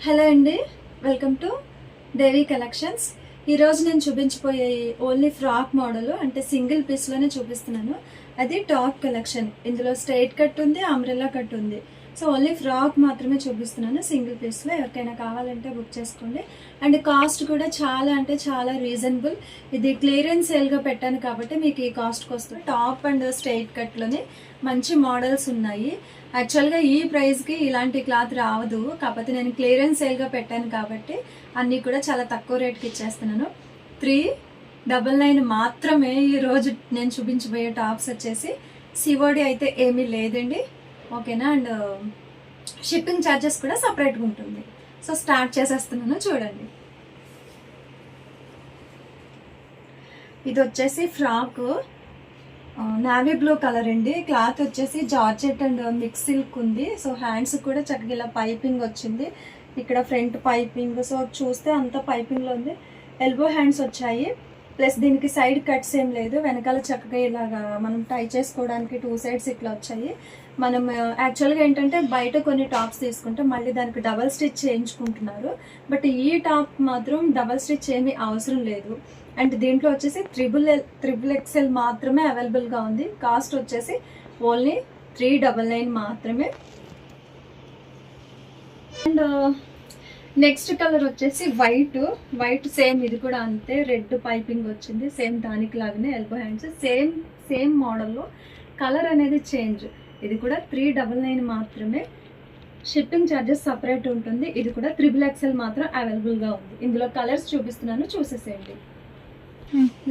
Hello అండి, welcome to Devi collections. ఈరోజు నేను చూపించబోయే ఓన్లీ ఫ్రాక్ మోడల్ అంటే సింగిల్ పీస్లోనే చూపిస్తున్నాను. అది టాప్ కలెక్షన్. ఇందులో స్ట్రైట్ కట్ ఉంది, అంబ్రెల్లా కట్ ఉంది. సో ఓన్లీ ఫ్రాక్ మాత్రమే చూపిస్తున్నాను సింగిల్ పీస్లో. ఎవరికైనా కావాలంటే బుక్ చేసుకోండి. అండ్ కాస్ట్ కూడా చాలా అంటే చాలా రీజనబుల్. ఇది క్లియరెన్స్ సేల్గా పెట్టాను కాబట్టి మీకు ఈ కాస్ట్కి వస్తుంది. టాప్ అండ్ స్ట్రైట్ కట్లోనే మంచి మోడల్స్ ఉన్నాయి. యాక్చువల్గా ఈ ప్రైస్కి ఇలాంటి క్లాత్ రావదు, కాకపోతే నేను క్లియరెన్స్ సేల్గా పెట్టాను కాబట్టి అన్నీ కూడా చాలా తక్కువ రేట్కి ఇచ్చేస్తున్నాను. 399 మాత్రమే ఈరోజు నేను చూపించబోయే టాప్స్ వచ్చేసి. సివోడి అయితే ఏమీ లేదండి, ఓకేనా. అండ్ షిప్పింగ్ ఛార్జెస్ కూడా సపరేట్గా ఉంటుంది. సో స్టార్ట్ చేసేస్తున్నాను, చూడండి. ఇది వచ్చేసి ఫ్రాక్ నావీ బ్లూ కలర్ అండి. క్లాత్ వచ్చేసి జార్జెట్ అండ్ మిక్స్ సిల్క్ ఉంది. సో హ్యాండ్స్ కూడా చక్కగా ఇలా పైపింగ్ వచ్చింది, ఇక్కడ ఫ్రంట్ పైపింగ్. సో చూస్తే అంతా పైపింగ్లో ఉంది. ఎల్బో హ్యాండ్స్ వచ్చాయి, ప్లస్ దీనికి సైడ్ కట్స్ ఏం లేదు. వెనకాల చక్కగా ఇలాగా మనం టై చేసుకోవడానికి 2 సైడ్స్ ఇట్లా వచ్చాయి. మనం యాక్చువల్గా ఏంటంటే బయట కొన్ని టాప్స్ తీసుకుంటే మళ్ళీ దానికి డబల్ స్టిచ్ చేయించుకుంటున్నారు, బట్ ఈ టాప్ మాత్రం డబల్ స్టిచ్ ఏమీ అవసరం లేదు. అండ్ దీంట్లో వచ్చేసి త్రిబుల్ ఎక్సెల్ మాత్రమే అవైలబుల్గా ఉంది. కాస్ట్ వచ్చేసి ఓన్లీ 399 మాత్రమే. అండ్ నెక్స్ట్ కలర్ వచ్చేసి వైట్ సేమ్, ఇది కూడా అంతే. రెడ్ పైపింగ్ వచ్చింది, సేమ్ దానికి లాగానే ఎల్బో హ్యాండ్స్, సేమ్ మోడల్లో. కలర్ అనేది చేంజ్. ఇది కూడా 399 మాత్రమే. షిప్పింగ్ ఛార్జెస్ సపరేట్ ఉంటుంది. ఇది కూడా త్రిబుల్ ఎక్సెల్ మాత్రం అవైలబుల్గా ఉంది. ఇందులో కలర్స్ చూపిస్తున్నాను, చూసేసేయండి.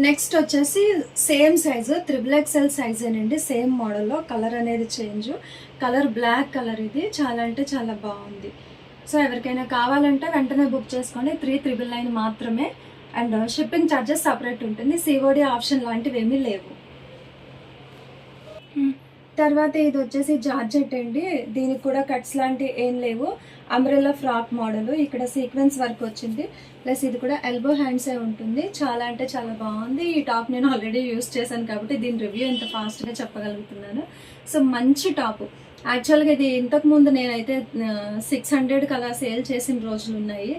నెక్స్ట్ వచ్చేసి same size, triple XL size అనండి, సేమ్ మోడల్లో. కలర్ అనేది చేంజ్, కలర్ బ్లాక్ కలర్. ఇది చాలా అంటే చాలా బాగుంది. సో ఎవరికైనా కావాలంటే వెంటనే బుక్ చేసుకోండి. 399 మాత్రమే. అండ్ షిప్పింగ్ ఛార్జెస్ సపరేట్ ఉంటుంది. సిఓడి ఆప్షన్ లాంటివి ఏమీ లేవు. తర్వాత ఇది వచ్చేసి జార్జెట్ అండి. దీనికి కూడా కట్స్ లాంటివి ఏం లేవు. అంబ్రెల్లా ఫ్రాక్ మోడల్, ఇక్కడ సీక్వెన్స్ వర్క్ వచ్చింది. ప్లస్ ఇది కూడా ఎల్బో హ్యాండ్సే ఉంటుంది. చాలా అంటే చాలా బాగుంది. ఈ టాప్ నేను ఆల్రెడీ యూస్ చేశాను కాబట్టి దీని రివ్యూ ఎంత ఫాస్ట్గా చెప్పగలుగుతున్నాను. సో మంచి టాప్. యాక్చువల్గా ఇది ఇంతకుముందు నేనైతే 600కి అలా సేల్ చేసిన రోజులు ఉన్నాయి.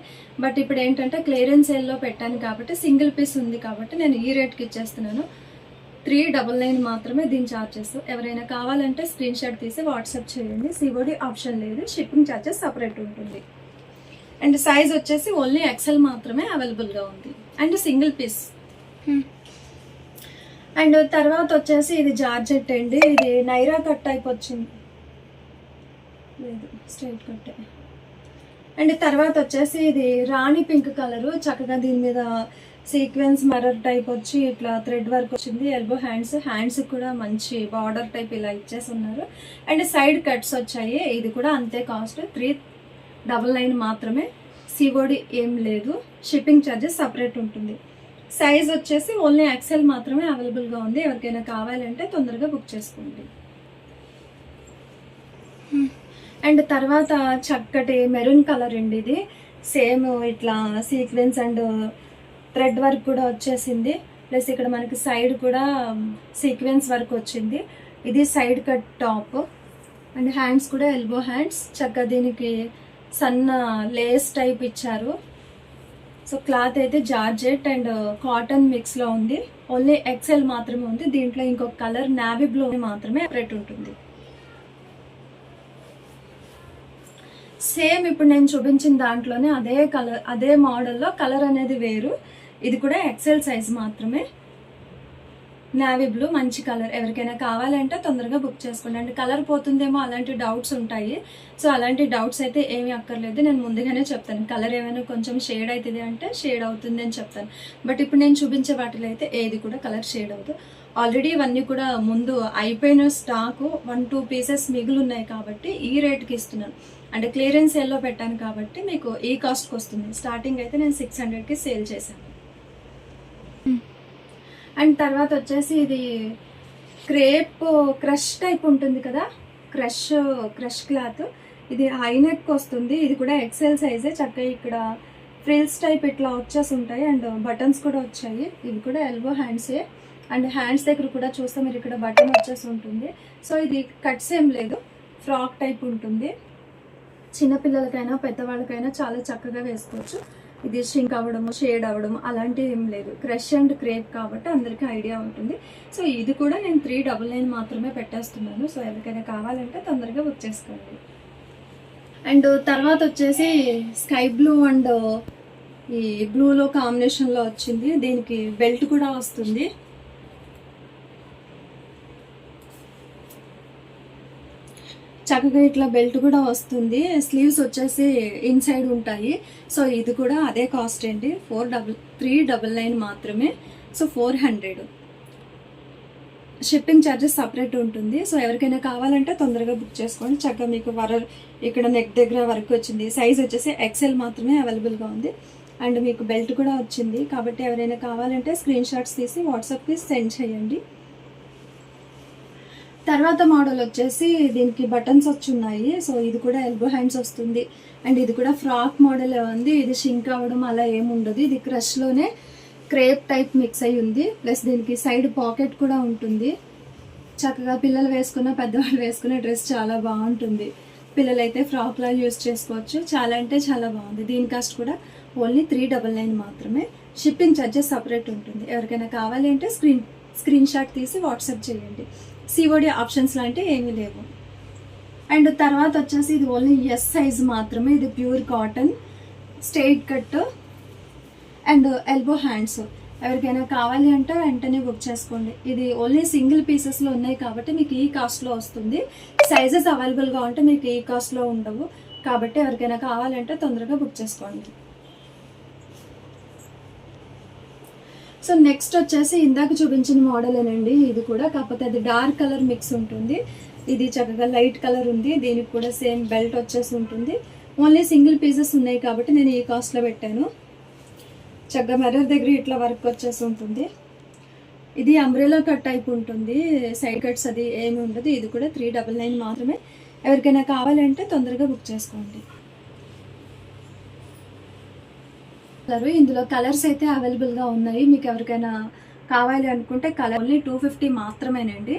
బట్ ఇప్పుడు ఏంటంటే క్లియరెన్స్ సేల్లో పెట్టాను కాబట్టి సింగిల్ పీస్ ఉంది కాబట్టి నేను ఈ రేట్కి ఇచ్చేస్తున్నాను. 399 మాత్రమే దీని ఛార్జెస్. ఎవరైనా కావాలంటే స్క్రీన్ షాట్ తీసి వాట్సాప్ చేయండి. సిఓడి ఆప్షన్ లేదు, షిప్పింగ్ ఛార్జెస్ సపరేట్ ఉంటుంది. అండ్ సైజ్ వచ్చేసి ఓన్లీ ఎక్సెల్ మాత్రమే అవైలబుల్గా ఉంది. And single piece. అండ్ తర్వాత వచ్చేసి ఇది జార్జెట్ అండి. ఇది నైరా కట్ టైప్ వచ్చింది, లేదు స్ట్రైట్ కట్టే. అండ్ తర్వాత వచ్చేసి ఇది రాణి పింక్ కలరు. చక్కగా దీని మీద సీక్వెన్స్ మిర్రర్ టైప్ వచ్చి ఇట్లా థ్రెడ్ వర్క్ వచ్చింది. ఎల్బో హ్యాండ్స్ కూడా మంచి బార్డర్ టైప్ ఇలా ఇచ్చేసి ఉన్నారు. అండ్ సైడ్ కట్స్ వచ్చాయి. ఇది కూడా అంతే కాస్ట్, 399 మాత్రమే. సిఓడి ఏం లేదు, షిప్పింగ్ ఛార్జెస్ సపరేట్ ఉంటుంది. సైజ్ వచ్చేసి ఓన్లీ ఎక్సెల్ మాత్రమే అవైలబుల్గా ఉంది. ఎవరికైనా కావాలంటే తొందరగా బుక్ చేసుకోండి. అండ్ తర్వాత చక్కటి మెరూన్ కలర్ అండి. ఇది సేమ్ ఇట్లా సీక్వెన్స్ అండ్ థ్రెడ్ వర్క్ కూడా వచ్చేసింది. ప్లస్ ఇక్కడ మనకి సైడ్ కూడా సీక్వెన్స్ వర్క్ వచ్చింది. ఇది side cut top. And hands కూడా ఎల్బో హ్యాండ్స్. చక్కగా దీనికి సన్న లేస్ టైప్ ఇచ్చారు. సో క్లాత్ అయితే జార్జెట్ అండ్ కాటన్ మిక్స్లో ఉంది. ఓన్లీ ఎక్సెల్ మాత్రమే ఉంది. దీంట్లో ఇంకొక కలర్ నావీ బ్లూ మాత్రమే సెపరేట్ ఉంటుంది. సేమ్ ఇప్పుడు నేను చూపించిన దాంట్లోనే అదే కలర్, అదే మోడల్లో కలర్ అనేది వేరు. ఇది కూడా ఎక్సెల్ సైజ్ మాత్రమే. నావీ బ్లూ మంచి కలర్. ఎవరికైనా కావాలంటే తొందరగా బుక్ చేసుకోండి. అండ్ కలర్ పోతుందేమో అలాంటి డౌట్స్ ఉంటాయి. సో అలాంటి డౌట్స్ అయితే ఏమీ అక్కర్లేదు, నేను ముందుగానే చెప్తాను. కలర్ ఏమైనా కొంచెం షేడ్ అవుతుంది అంటే షేడ్ అవుతుంది అని చెప్తాను. బట్ ఇప్పుడు నేను చూపించే వాటిలో అయితే ఏది కూడా కలర్ షేడ్ అవుతుంది. ఆల్రెడీ ఇవన్నీ కూడా ముందు అయిపోయిన స్టాకు 1-2 పీసెస్ మిగులు ఉన్నాయి కాబట్టి ఈ రేట్కి ఇస్తున్నాను. అంటే క్లియరెన్స్ సేల్లో పెట్టాను కాబట్టి మీకు ఈ కాస్ట్కి వస్తుంది. స్టార్టింగ్ అయితే నేను 600కి సేల్ చేశాను. అండ్ తర్వాత వచ్చేసి ఇది క్రేప్ క్రష్ టైప్ ఉంటుంది కదా, క్రష్ క్లాత్. ఇది హై నెక్ వస్తుంది. ఇది కూడా ఎక్సెల్ సైజే. చక్కగా ఇక్కడ ఫ్రిల్స్ టైప్ ఇట్లా వచ్చేసి ఉంటాయి. అండ్ బటన్స్ కూడా వచ్చాయి. ఇవి కూడా ఎల్బో హ్యాండ్సే. అండ్ హ్యాండ్స్ దగ్గర కూడా చూస్తే మీరు ఇక్కడ బటన్ వచ్చేసి ఉంటుంది. సో ఇది కట్స్ ఏం లేదు, ఫ్రాక్ టైప్ ఉంటుంది. చిన్నపిల్లలకైనా పెద్దవాళ్ళకైనా చాలా చక్కగా వేసుకోవచ్చు. ఇది షింక్ అవ్వడము, షేడ్ అవ్వడము అలాంటివి ఏం లేదు. క్రష్ అండ్ క్రేప్ కాబట్టి అందరికీ ఐడియా ఉంటుంది. సో ఇది కూడా నేను 399 మాత్రమే పెట్టేస్తున్నాను. సో ఎవరికైనా కావాలంటే తొందరగా బుక్ చేసుకోండి. అండ్ తర్వాత వచ్చేసి స్కై బ్లూ అండ్ ఈ బ్లూలో కాంబినేషన్లో వచ్చింది. దీనికి బెల్ట్ కూడా వస్తుంది. చక్కగా ఇట్లా బెల్ట్ కూడా వస్తుంది. స్లీవ్స్ వచ్చేసి ఇన్సైడ్ ఉంటాయి. సో ఇది కూడా అదే కాస్ట్ అండి, 399 మాత్రమే. సో 400. షిప్పింగ్ ఛార్జెస్ సపరేట్ ఉంటుంది. సో ఎవరికైనా కావాలంటే తొందరగా బుక్ చేసుకోండి. చక్కగా మీకు ఇక్కడ నెక్ దగ్గర వరకు వచ్చింది. సైజ్ వచ్చేసి XL మాత్రమే అవైలబుల్గా ఉంది. అండ్ మీకు బెల్ట్ కూడా వచ్చింది. కాబట్టి ఎవరైనా కావాలంటే స్క్రీన్ షాట్స్ తీసి వాట్సాప్కి సెండ్ చేయండి. తర్వాత మోడల్ వచ్చేసి దీనికి బటన్స్ వచ్చున్నాయి. సో ఇది కూడా ఎల్బో హ్యాండ్స్ వస్తుంది. అండ్ ఇది కూడా ఫ్రాక్ మోడల్ ఉంది. ఇది షింక్ అవ్వడం అలా ఏముండదు. ఇది క్రష్లోనే క్రేప్ టైప్ మిక్స్ అయి ఉంది. ప్లస్ దీనికి సైడ్ పాకెట్ కూడా ఉంటుంది. చక్కగా పిల్లలు వేసుకున్న పెద్దవాళ్ళు వేసుకునే డ్రెస్ చాలా బాగుంటుంది. పిల్లలైతే ఫ్రాక్లా యూజ్ చేసుకోవచ్చు. చాలా అంటే చాలా బాగుంది. దీని కాస్ట్ కూడా ఓన్లీ 399 మాత్రమే. షిప్పింగ్ ఛార్జెస్ సపరేట్ ఉంటుంది. ఎవరికైనా కావాలి అంటే స్క్రీన్ షాట్ తీసి వాట్సాప్ చేయండి. COD ఆప్షన్స్ లాంటివి ఏమీ లేవు. అండ్ తర్వాత వచ్చేసి ఇది ఓన్లీ S సైజ్ మాత్రమే. ఇది pure cotton straight cut and elbow hands. ఎవరికైనా కావాలి అంటే వెంటనే బుక్ చేసుకోండి. ఇది ఓన్లీ సింగిల్ పీసెస్లో ఉన్నాయి కాబట్టి మీకు ఈ కాస్ట్లో వస్తుంది. సైజెస్ అవైలబుల్గా ఉంటే మీకు ఈ కాస్ట్లో ఉండవు. కాబట్టి ఎవరికైనా కావాలంటే తొందరగా బుక్ చేసుకోండి. సో నెక్స్ట్ వచ్చేసి ఇందాక చూపించిన మోడలేనండి. ఇది కూడా కాకపోతే అది డార్క్ కలర్ మిక్స్ ఉంటుంది. ఇది చక్కగా లైట్ కలర్ ఉంది. దీనికి కూడా సేమ్ బెల్ట్ వచ్చేసి ఉంటుంది. ఓన్లీ సింగిల్ పీసెస్ ఉన్నాయి కాబట్టి నేను ఈ కాస్ట్లో పెట్టాను. చక్కగా మెరర్ దగ్గర ఇట్లా వర్క్ వచ్చేసి ఉంటుంది. ఇది అంబ్రెలా కట్ టైప్ ఉంటుంది. సైడ్ కట్స్ అది ఏమి ఉండదు. ఇది కూడా 399 మాత్రమే. ఎవరికైనా కావాలంటే తొందరగా బుక్ చేసుకోండి. ఇందులో కలర్స్ అయితే అవైలబుల్గా ఉన్నాయి. మీకు ఎవరికైనా కావాలి అనుకుంటే కలర్ ఓన్లీ 250 మాత్రమేనండి.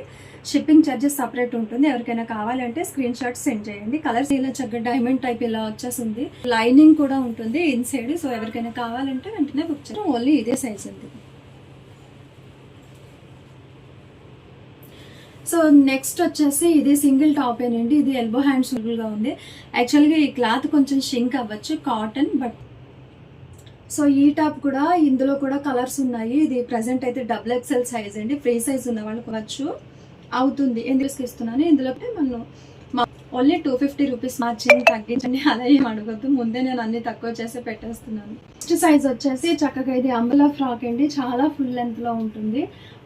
షిప్పింగ్ ఛార్జెస్ సపరేట్ ఉంటుంది. ఎవరికైనా కావాలంటే స్క్రీన్ షాట్స్ సెండ్ చేయండి. కలర్స్ ఇలా చక్కగా డైమండ్ టైప్ ఇలా వచ్చేసింది. లైనింగ్ కూడా ఉంటుంది ఇన్సైడ్. సో ఎవరికైనా కావాలంటే వెంటనే బుక్ చేయండి. ఓన్లీ ఇదే సైజ్ ఉంది. సో నెక్స్ట్ వచ్చేసి ఇది సింగిల్ టాపేనండి. ఇది ఎల్బో హ్యాండ్స్ గా ఉంది. యాక్చువల్గా ఈ క్లాత్ కొంచెం షింక్ అవ్వచ్చు, కాటన్. బట్ సో ఈ టాప్ కూడా ఇందులో కూడా కలర్స్ ఉన్నాయి. ఇది ప్రజెంట్ అయితే XXL సైజ్ అండి. ఫ్రీ సైజ్ ఉన్న వాళ్ళకి వచ్చు అవుతుంది. ఎందుకు ఇస్తున్నాను ఇందులో మనం ఓన్లీ 250 రూపీస్ మార్చింగ్ తగ్గించండి అలా ఏం అడగద్దు. ముందే నేను అన్ని తక్కువ చేసి పెట్టేస్తున్నాను. నెక్స్ట్ సైజ్ వచ్చేసి చక్కగా ఇది అంబ్రెలా ఫ్రాక్ అండి. చాలా ఫుల్ లెంత్ లో ఉంటుంది.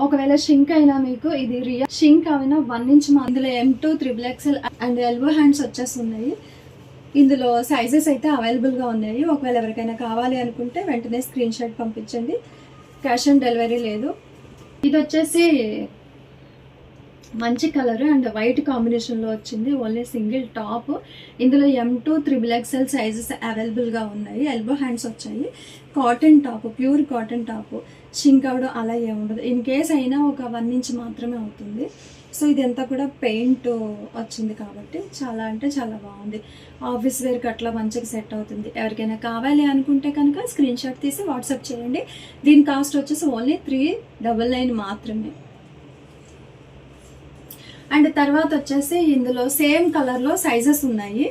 ఒకవేళ షింక్ అయినా మీకు ఇది రియల్ షింక్ అయినా 1 ఇంచ్ ఇందులో M2 XXL and elbow hands వచ్చేసి ఉన్నాయి. ఇందులో సైజెస్ అయితే అవైలబుల్గా ఉన్నాయి. ఒకవేళ ఎవరికైనా కావాలి అనుకుంటే వెంటనే స్క్రీన్ షాట్ పంపించండి. క్యాష్ ఆన్ డెలివరీ లేదు. ఇది వచ్చేసి మంచి కలర్ అండ్ వైట్ కాంబినేషన్లో వచ్చింది. Only single top. ఇందులో M2 XXL సైజెస్ అవైలబుల్గా ఉన్నాయి. ఎల్బో హ్యాండ్స్ వచ్చాయి. Cotton top, pure cotton top. Shrink అవడం అలా ఏముండదు. ఇన్ కేస్ అయినా ఒక 1 ఇంచ్ మాత్రమే అవుతుంది. సో ఇదంతా కూడా పెయింట్ వచ్చింది కాబట్టి చాలా అంటే చాలా బాగుంది. ఆఫీస్ వేర్కి అట్లా మంచిగా సెట్ అవుతుంది. ఎవరికైనా కావాలి అనుకుంటే కనుక స్క్రీన్ షాట్ తీసి వాట్సాప్ చేయండి. దీని కాస్ట్ వచ్చేసి ఓన్లీ 399 మాత్రమే. అండ్ తర్వాత వచ్చేసి ఇందులో సేమ్ కలర్లో సైజెస్ ఉన్నాయి.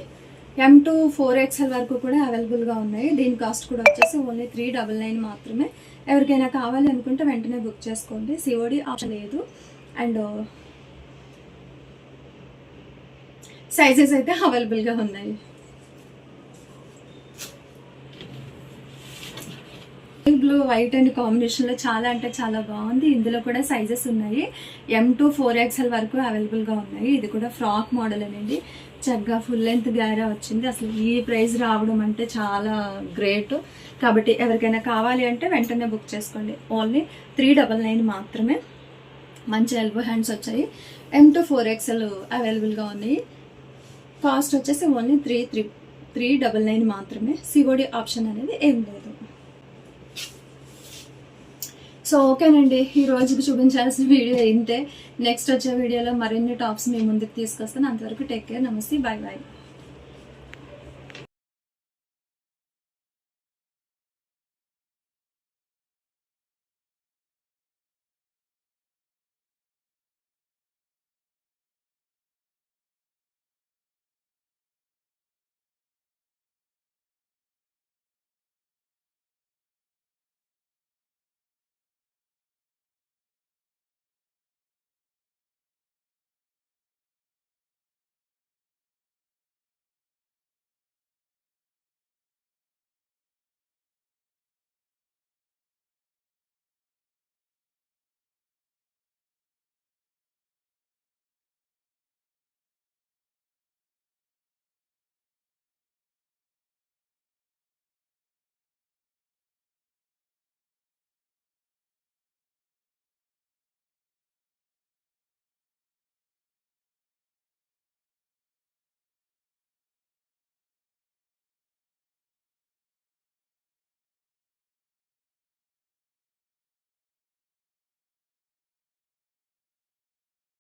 M2 4XL వరకు కూడా అవైలబుల్గా ఉన్నాయి. దీని కాస్ట్ కూడా వచ్చేసి ఓన్లీ 399 మాత్రమే. ఎవరికైనా కావాలి అనుకుంటే వెంటనే బుక్ చేసుకోండి. COD ఆప్షన్ లేదు. అండ్ సైజెస్ అయితే అవైలబుల్గా ఉన్నాయి. బ్లూ వైట్ అండ్ కాంబినేషన్లో చాలా అంటే చాలా బాగుంది. ఇందులో కూడా సైజెస్ ఉన్నాయి. M2 4XL వరకు అవైలబుల్గా ఉన్నాయి. ఇది కూడా ఫ్రాక్ మోడల్ అనేది చక్కగా ఫుల్ లెంత్ గ్యారా వచ్చింది. అసలు ఈ ప్రైస్ రావడం అంటే చాలా గ్రేట్. కాబట్టి ఎవరికైనా కావాలి అంటే వెంటనే బుక్ చేసుకోండి. ఓన్లీ 399 మాత్రమే. మంచి ఎల్బో హ్యాండ్స్ వచ్చాయి. M2 4XL అవైలబుల్గా ఉన్నాయి. కాస్ట్ వచ్చేసి ఓన్లీ 399 మాత్రమే. COD ఆప్షన్ అనేది ఏం లేదు. సో ఓకేనండి, ఈ రోజుకి చూపించాల్సిన వీడియో ఇంతే. నెక్స్ట్ వచ్చే వీడియోలో మరిన్ని టాప్స్ మీ ముందుకు తీసుకొస్తాను. అంతవరకు టేక్ కేర్. నమస్తే, బాయ్ బాయ్.